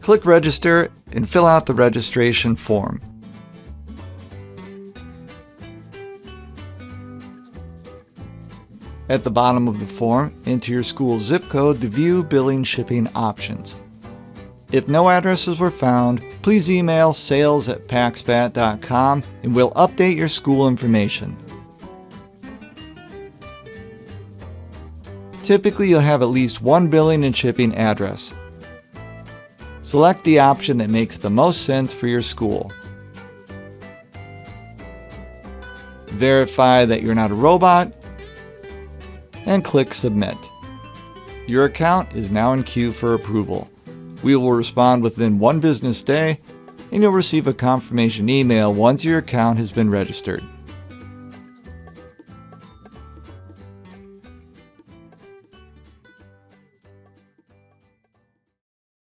Click Register and fill out the registration form. At the bottom of the form, enter your school zip code to view billing shipping options. If no addresses were found, please email sales@paxbat.com and we'll update your school information. Typically, you'll have at least one billing and shipping address. Select the option that makes the most sense for your school. Verify that you're not a robot and click Submit. Your account is now in queue for approval. We will respond within 1 business day, and you'll receive a confirmation email once your account has been registered.